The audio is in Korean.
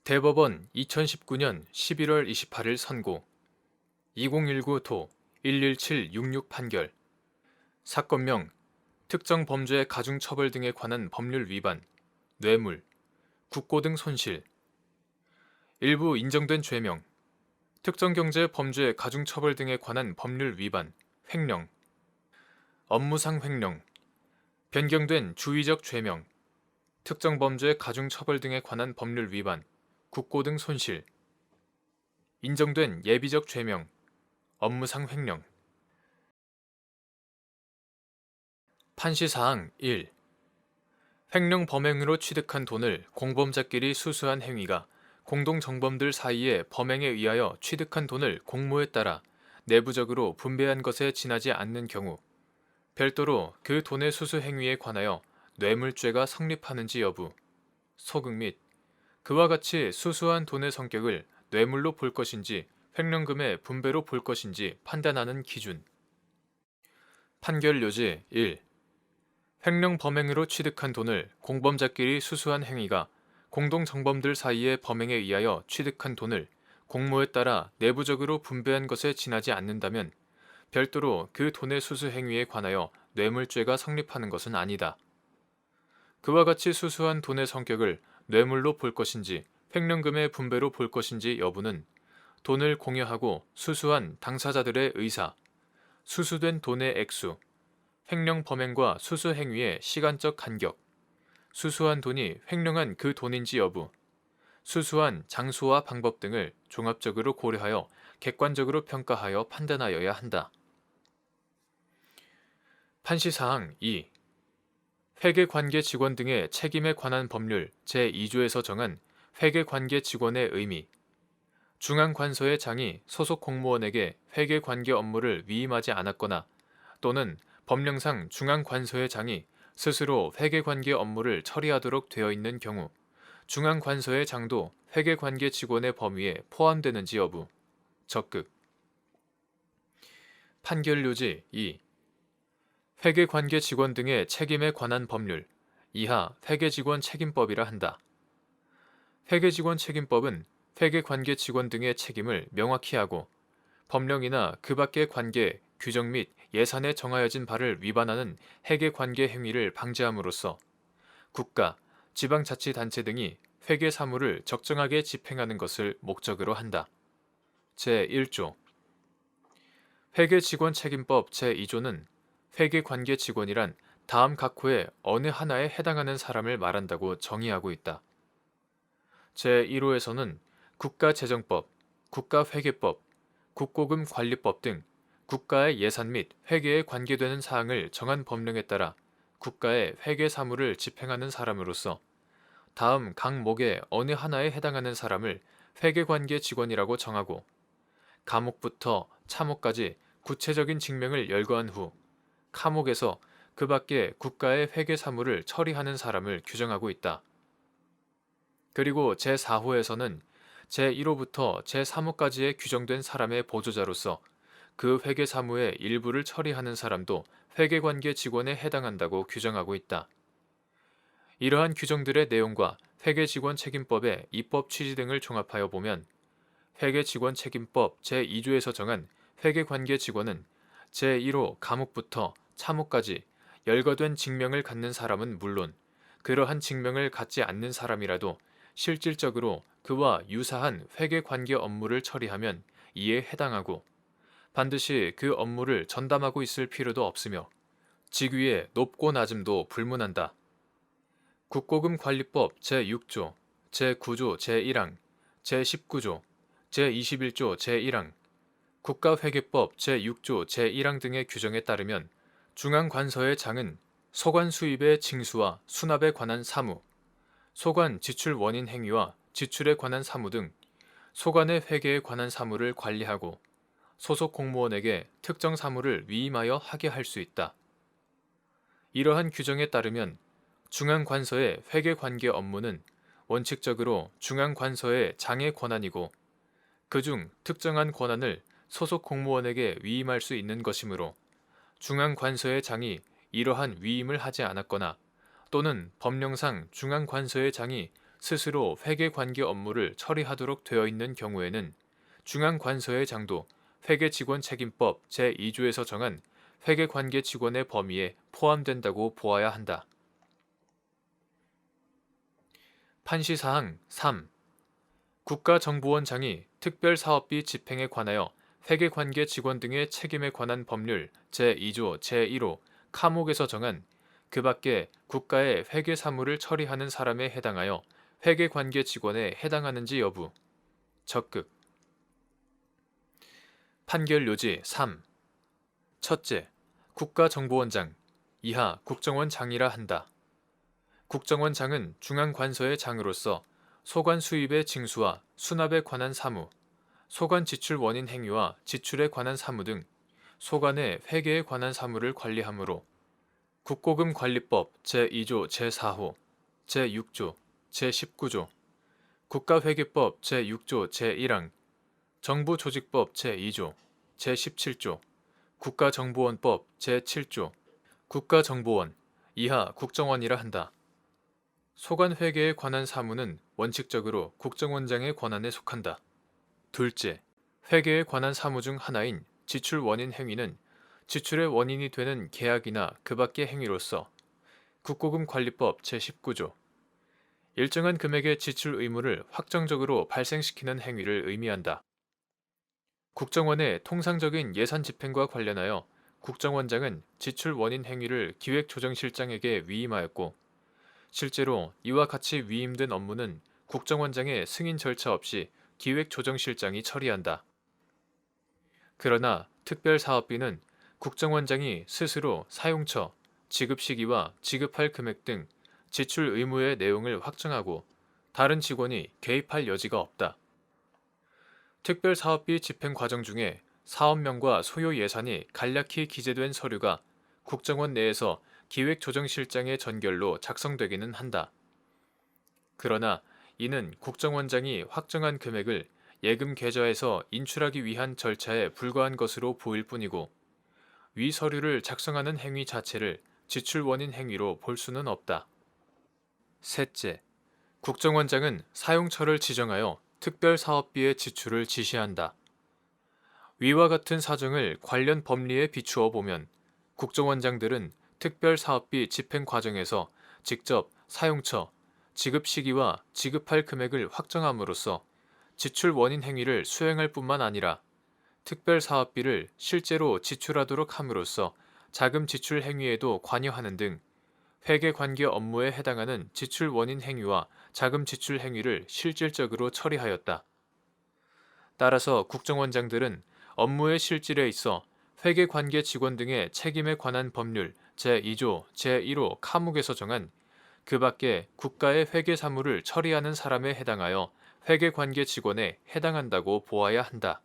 대법원 2019년 11월 28일 선고 2019도 11766 판결 사건명 특정 범죄 가중처벌 등에 관한 법률 위반, 뇌물, 국고 등 손실 일부 인정된 죄명 특정 경제 범죄 가중처벌 등에 관한 법률 위반, 횡령 업무상 횡령 변경된 주의적 죄명 특정 범죄 가중처벌 등에 관한 법률 위반, 국고 등 손실 인정된 예비적 죄명, 업무상 횡령 판시사항 1. 횡령 범행으로 취득한 돈을 공범자끼리 수수한 행위가 공동정범들 사이에 범행에 의하여 취득한 돈을 공모에 따라 내부적으로 분배한 것에 지나지 않는 경우 별도로 그 돈의 수수 행위에 관하여 뇌물죄가 성립하는지 여부, 소극 및 그와 같이 수수한 돈의 성격을 뇌물로 볼 것인지 횡령금의 분배로 볼 것인지 판단하는 기준. 판결 요지 1. 횡령 범행으로 취득한 돈을 공범자끼리 수수한 행위가 공동정범들 사이의 범행에 의하여 취득한 돈을 공모에 따라 내부적으로 분배한 것에 지나지 않는다면 별도로 그 돈의 수수 행위에 관하여 뇌물죄가 성립하는 것은 아니다. 그와 같이 수수한 돈의 성격을 뇌물로 볼 것인지 횡령금의 분배로 볼 것인지 여부는 돈을 공여하고 수수한 당사자들의 의사, 수수된 돈의 액수, 횡령 범행과 수수 행위의 시간적 간격, 수수한 돈이 횡령한 그 돈인지 여부, 수수한 장소와 방법 등을 종합적으로 고려하여 객관적으로 평가하여 판단하여야 한다. 판시사항 2. 회계관계 직원 등의 책임에 관한 법률 제2조에서 정한 회계관계 직원의 의미 중앙관서의 장이 소속 공무원에게 회계관계 업무를 위임하지 않았거나 또는 법령상 중앙관서의 장이 스스로 회계관계 업무를 처리하도록 되어 있는 경우 중앙관서의 장도 회계관계 직원의 범위에 포함되는지 여부 적극 판결 요지 2. 회계관계 직원 등의 책임에 관한 법률 이하 회계직원 책임법이라 한다. 회계직원 책임법은 회계관계 직원 등의 책임을 명확히 하고 법령이나 그 밖의 관계, 규정 및 예산에 정하여진 바를 위반하는 회계관계 행위를 방지함으로써 국가, 지방자치단체 등이 회계사무를 적정하게 집행하는 것을 목적으로 한다. 제1조 회계직원 책임법 제2조는 회계관계 직원이란 다음 각호의 어느 하나에 해당하는 사람을 말한다고 정의하고 있다. 제1호에서는 국가재정법, 국가회계법, 국고금관리법 등 국가의 예산 및 회계에 관계되는 사항을 정한 법령에 따라 국가의 회계 사무를 집행하는 사람으로서 다음 각목의 어느 하나에 해당하는 사람을 회계관계 직원이라고 정하고 가목부터 차목까지 구체적인 직명을 열거한 후 카목에서 그 밖에 국가의 회계 사무를 처리하는 사람을 규정하고 있다. 그리고 제4호에서는 제1호부터 제3호까지에 규정된 사람의 보조자로서 그 회계 사무의 일부를 처리하는 사람도 회계관계 직원에 해당한다고 규정하고 있다. 이러한 규정들의 내용과 회계직원 책임법의 입법 취지 등을 종합하여 보면 회계직원 책임법 제2조에서 정한 회계관계 직원은 제1호 가목부터 차목까지 열거된 직명을 갖는 사람은 물론 그러한 직명을 갖지 않는 사람이라도 실질적으로 그와 유사한 회계관계 업무를 처리하면 이에 해당하고 반드시 그 업무를 전담하고 있을 필요도 없으며 직위의 높고 낮음도 불문한다. 국고금관리법 제6조, 제9조 제1항, 제19조, 제21조 제1항, 국가회계법 제6조 제1항 등의 규정에 따르면 중앙관서의 장은 소관 수입의 징수와 수납에 관한 사무, 소관 지출 원인 행위와 지출에 관한 사무 등 소관의 회계에 관한 사무를 관리하고 소속 공무원에게 특정 사무를 위임하여 하게 할 수 있다. 이러한 규정에 따르면 중앙관서의 회계관계 업무는 원칙적으로 중앙관서의 장의 권한이고 그중 특정한 권한을 소속 공무원에게 위임할 수 있는 것이므로 중앙관서의 장이 이러한 위임을 하지 않았거나 또는 법령상 중앙관서의 장이 스스로 회계관계 업무를 처리하도록 되어 있는 경우에는 중앙관서의 장도 회계직원책임법 제2조에서 정한 회계관계 직원의 범위에 포함된다고 보아야 한다. 판시사항 3. 국가정보원장이 특별사업비 집행에 관하여 회계관계 직원 등의 책임에 관한 법률 제2조 제1호 카목에서 정한 그 밖에 국가의 회계사무를 처리하는 사람에 해당하여 회계관계 직원에 해당하는지 여부. 적극. 판결요지 3. 첫째, 국가정보원장, 이하 국정원장이라 한다. 국정원장은 중앙관서의 장으로서 소관 수입의 징수와 수납에 관한 사무, 소관 지출 원인 행위와 지출에 관한 사무 등 소관의 회계에 관한 사무를 관리하므로 국고금관리법 제2조 제4호, 제6조, 제19조, 국가회계법 제6조 제1항, 정부조직법 제2조, 제17조, 국가정보원법 제7조, 국가정보원, 이하 국정원이라 한다. 소관회계에 관한 사무는 원칙적으로 국정원장의 권한에 속한다. 둘째, 회계에 관한 사무 중 하나인 지출 원인 행위는 지출의 원인이 되는 계약이나 그 밖의 행위로서 국고금관리법 제19조, 일정한 금액의 지출 의무를 확정적으로 발생시키는 행위를 의미한다. 국정원의 통상적인 예산 집행과 관련하여 국정원장은 지출 원인 행위를 기획조정실장에게 위임하였고, 실제로 이와 같이 위임된 업무는 국정원장의 승인 절차 없이 기획조정실장이 처리한다. 그러나 특별사업비는 국정원장이 스스로 사용처, 지급 시기와 지급할 금액 등 지출 의무의 내용을 확정하고 다른 직원이 개입할 여지가 없다. 특별사업비 집행 과정 중에 사업명과 소요 예산이 간략히 기재된 서류가 국정원 내에서 기획조정실장의 전결로 작성되기는 한다. 그러나 이는 국정원장이 확정한 금액을 예금 계좌에서 인출하기 위한 절차에 불과한 것으로 보일 뿐이고, 위 서류를 작성하는 행위 자체를 지출 원인 행위로 볼 수는 없다. 셋째, 국정원장은 사용처를 지정하여 특별사업비의 지출을 지시한다. 위와 같은 사정을 관련 법리에 비추어 보면 국정원장들은 특별사업비 집행 과정에서 직접 사용처, 지급 시기와 지급할 금액을 확정함으로써 지출 원인 행위를 수행할 뿐만 아니라 특별사업비를 실제로 지출하도록 함으로써 자금 지출 행위에도 관여하는 등 회계관계 업무에 해당하는 지출 원인 행위와 자금 지출 행위를 실질적으로 처리하였다. 따라서 국정원장들은 업무의 실질에 있어 회계관계 직원 등의 책임에 관한 법률 제2조 제1호 카목에서 정한 그 밖에 국가의 회계 사무를 처리하는 사람에 해당하여 회계관계 직원에 해당한다고 보아야 한다.